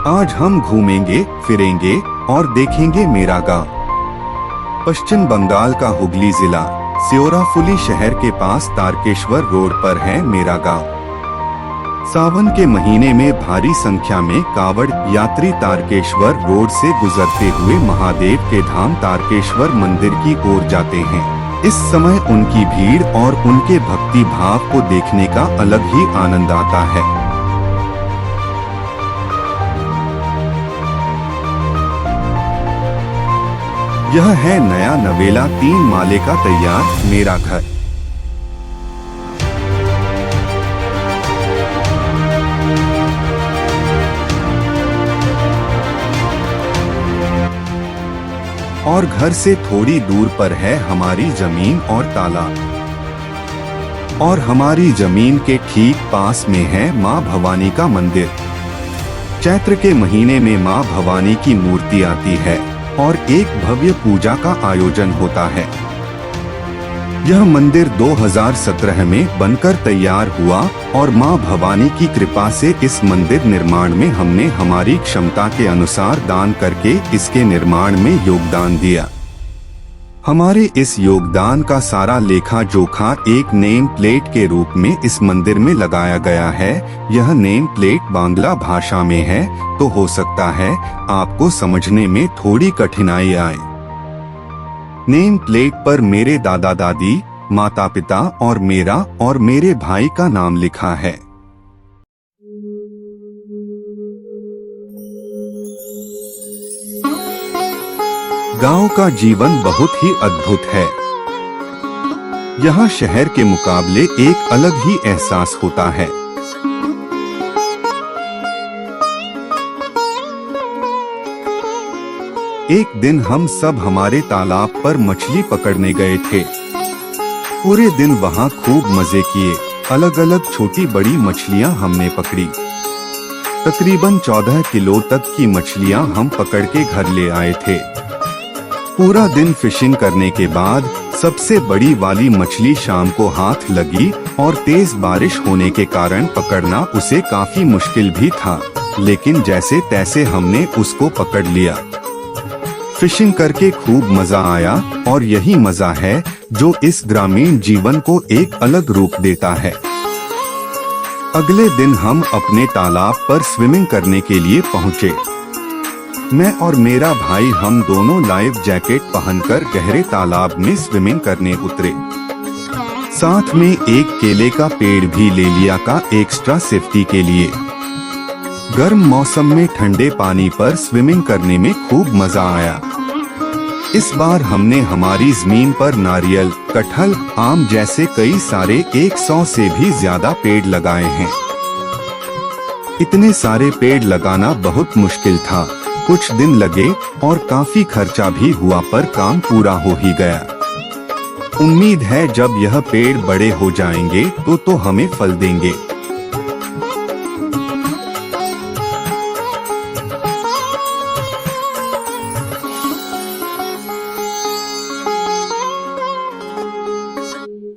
आज हम घूमेंगे, फिरेंगे और देखेंगे मेरा गांव। पश्चिम बंगाल का हुगली जिला सियोराफुली शहर के पास तारकेश्वर रोड पर है मेरा गांव। सावन के महीने में भारी संख्या में कावड़ यात्री तारकेश्वर रोड से गुजरते हुए महादेव के धाम तारकेश्वर मंदिर की ओर जाते हैं। इस समय उनकी भीड़ और उनके भक्ति भाव को देखने का अलग ही आनंद आता है। यह है नया नवेला 3 माले का तैयार मेरा घर। और घर से थोड़ी दूर पर है हमारी जमीन और तालाब। और हमारी जमीन के ठीक पास में है माँ भवानी का मंदिर। चैत्र के महीने में माँ भवानी की मूर्ति आती है और एक भव्य पूजा का आयोजन होता है। यह मंदिर 2017 में बनकर तैयार हुआ और मां भवानी की कृपा से इस मंदिर निर्माण में हमने हमारी क्षमता के अनुसार दान करके इसके निर्माण में योगदान दिया। हमारे इस योगदान का सारा लेखा जोखा एक नेम प्लेट के रूप में इस मंदिर में लगाया गया है। यह नेम प्लेट बांग्ला भाषा में है, तो हो सकता है आपको समझने में थोड़ी कठिनाई आए। नेम प्लेट पर मेरे दादा दादी, माता पिता और मेरे भाई का नाम लिखा है। गांव का जीवन बहुत ही अद्भुत है। यहाँ शहर के मुकाबले एक अलग ही एहसास होता है। एक दिन हम सब हमारे तालाब पर मछली पकड़ने गए थे। पूरे दिन वहाँ खूब मजे किए। अलग अलग छोटी बड़ी मछलियाँ हमने पकड़ी। तकरीबन 14 किलो तक की मछलियाँ हम पकड़ के घर ले आए थे। पूरा दिन फिशिंग करने के बाद सबसे बड़ी वाली मछली शाम को हाथ लगी और तेज बारिश होने के कारण पकड़ना उसे काफी मुश्किल भी था, लेकिन जैसे तैसे हमने उसको पकड़ लिया। फिशिंग करके खूब मजा आया और यही मजा है जो इस ग्रामीण जीवन को एक अलग रूप देता है। अगले दिन हम अपने तालाब पर स्विमिंग करने के लिए पहुँचे। मैं और मेरा भाई हम दोनों लाइफ जैकेट पहनकर गहरे तालाब में स्विमिंग करने उतरे। साथ में एक केले का पेड़ भी ले लिया का एक्स्ट्रा सेफ्टी के लिए। गर्म मौसम में ठंडे पानी पर स्विमिंग करने में खूब मजा आया। इस बार हमने हमारी जमीन पर नारियल, कटहल, आम जैसे कई सारे 100 से भी ज्यादा पेड़ लगाए हैं। इतने सारे पेड़ लगाना बहुत मुश्किल था। कुछ दिन लगे और काफी खर्चा भी हुआ, पर काम पूरा हो ही गया। उम्मीद है जब यह पेड़ बड़े हो जाएंगे तो हमें फल देंगे।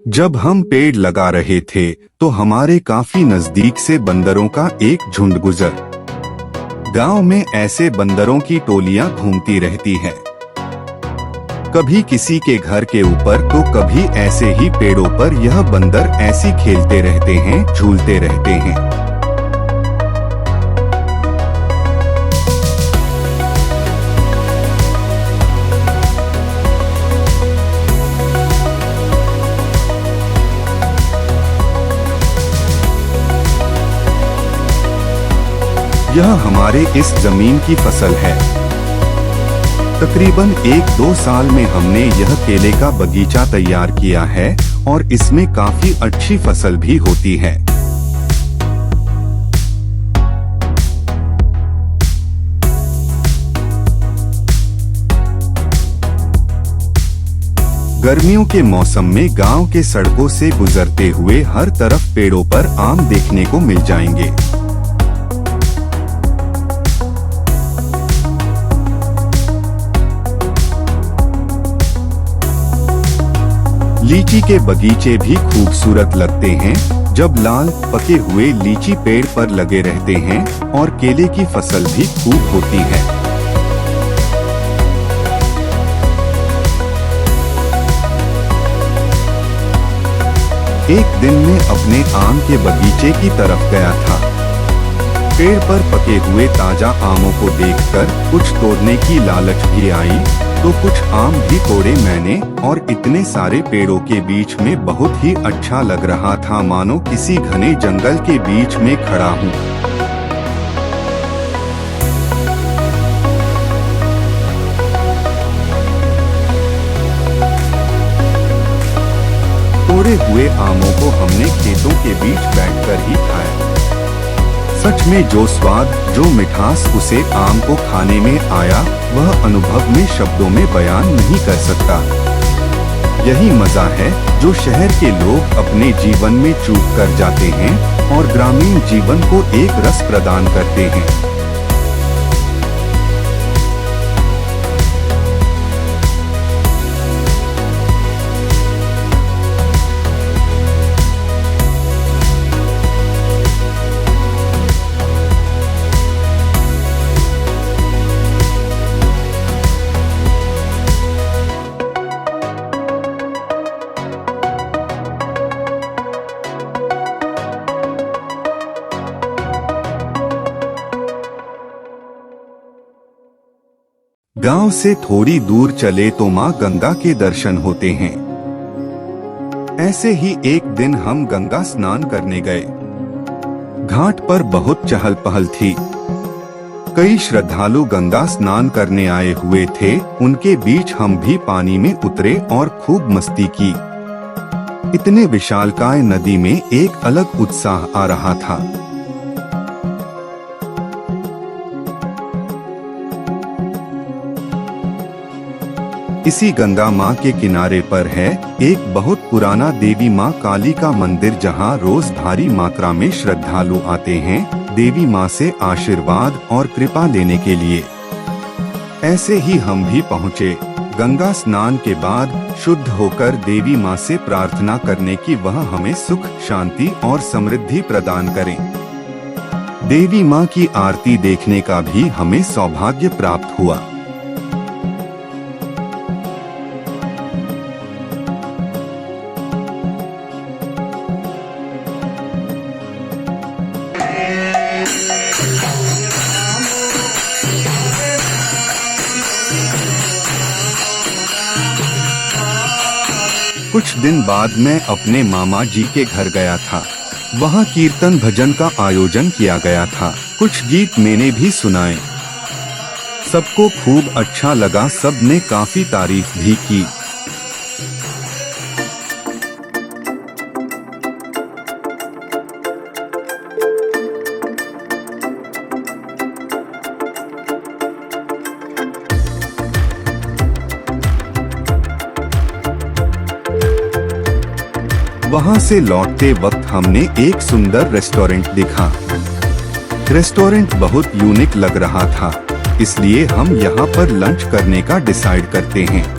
जब हम पेड़ लगा रहे थे तो हमारे काफी नजदीक से बंदरों का एक झुंड गुजर। गांव में ऐसे बंदरों की टोलियां घूमती रहती हैं। कभी किसी के घर के ऊपर तो कभी ऐसे ही पेड़ों पर यह बंदर ऐसी खेलते रहते हैं, झूलते रहते हैं। यह हमारे इस जमीन की फसल है। तकरीबन 1-2 साल में हमने यह केले का बगीचा तैयार किया है और इसमें काफी अच्छी फसल भी होती है। गर्मियों के मौसम में गांव के सड़कों से गुजरते हुए हर तरफ पेड़ों पर आम देखने को मिल जाएंगे। लीची के बगीचे भी खूबसूरत लगते हैं। जब लाल पके हुए लीची पेड़ पर लगे रहते हैं और केले की फसल भी खूब होती है। एक दिन मैं अपने आम के बगीचे की तरफ गया था। पेड़ पर पके हुए ताजा आमों को देखकर कुछ तोड़ने की लालच भी आई, तो कुछ आम भी तोड़े मैंने और इतने सारे पेड़ों के बीच में बहुत ही अच्छा लग रहा था, मानो किसी घने जंगल के बीच में खड़ा हूँ। तोड़े हुए आमों को हमने खेतों के बीच बैठकर ही खाया। सच में जो स्वाद, जो मिठास उसे आम को खाने में आया, वह अनुभव में शब्दों में बयान नहीं कर सकता। यही मजा है जो शहर के लोग अपने जीवन में चूक कर जाते हैं और ग्रामीण जीवन को एक रस प्रदान करते हैं। गांव से थोड़ी दूर चले तो मां गंगा के दर्शन होते हैं। ऐसे ही एक दिन हम गंगा स्नान करने गए। घाट पर बहुत चहल पहल थी। कई श्रद्धालु गंगा स्नान करने आए हुए थे। उनके बीच हम भी पानी में उतरे और खूब मस्ती की। इतने विशालकाय नदी में एक अलग उत्साह आ रहा था। इसी गंगा माँ के किनारे पर है एक बहुत पुराना देवी माँ काली का मंदिर, जहाँ रोज भारी मात्रा में श्रद्धालु आते हैं देवी माँ से आशीर्वाद और कृपा लेने के लिए। ऐसे ही हम भी पहुँचे। गंगा स्नान के बाद शुद्ध होकर देवी माँ से प्रार्थना करने की वह हमें सुख, शांति और समृद्धि प्रदान करें। देवी माँ की आरती देखने का भी हमें सौभाग्य प्राप्त हुआ। कुछ दिन बाद मैं अपने मामा जी के घर गया था। वहाँ कीर्तन भजन का आयोजन किया गया था। कुछ गीत मैंने भी सुनाए। सबको खूब अच्छा लगा। सबने काफी तारीफ भी की। वहां से लौटते वक्त हमने एक सुंदर रेस्टोरेंट देखा। रेस्टोरेंट बहुत यूनिक लग रहा था, इसलिए हम यहां पर लंच करने का डिसाइड करते हैं।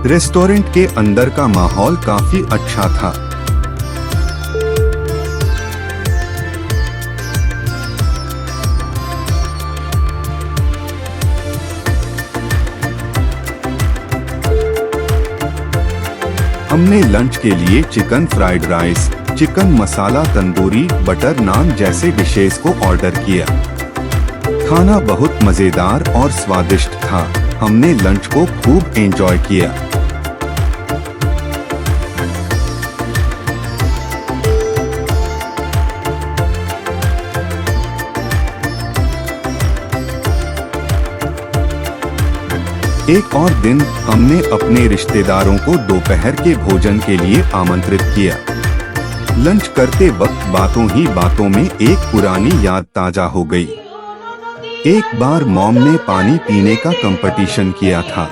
रेस्टोरेंट के अंदर का माहौल काफी अच्छा था। हमने लंच के लिए चिकन फ्राइड राइस, चिकन मसाला तंदूरी, बटर नान जैसे डिशेस को ऑर्डर किया। खाना बहुत मजेदार और स्वादिष्ट था। हमने लंच को खूब एंजॉय किया। एक और दिन हमने अपने रिश्तेदारों को दोपहर के भोजन के लिए आमंत्रित किया। लंच करते वक्त बातों ही बातों में एक पुरानी याद ताजा हो गई। एक बार मॉम ने पानी पीने का कंपटीशन किया था।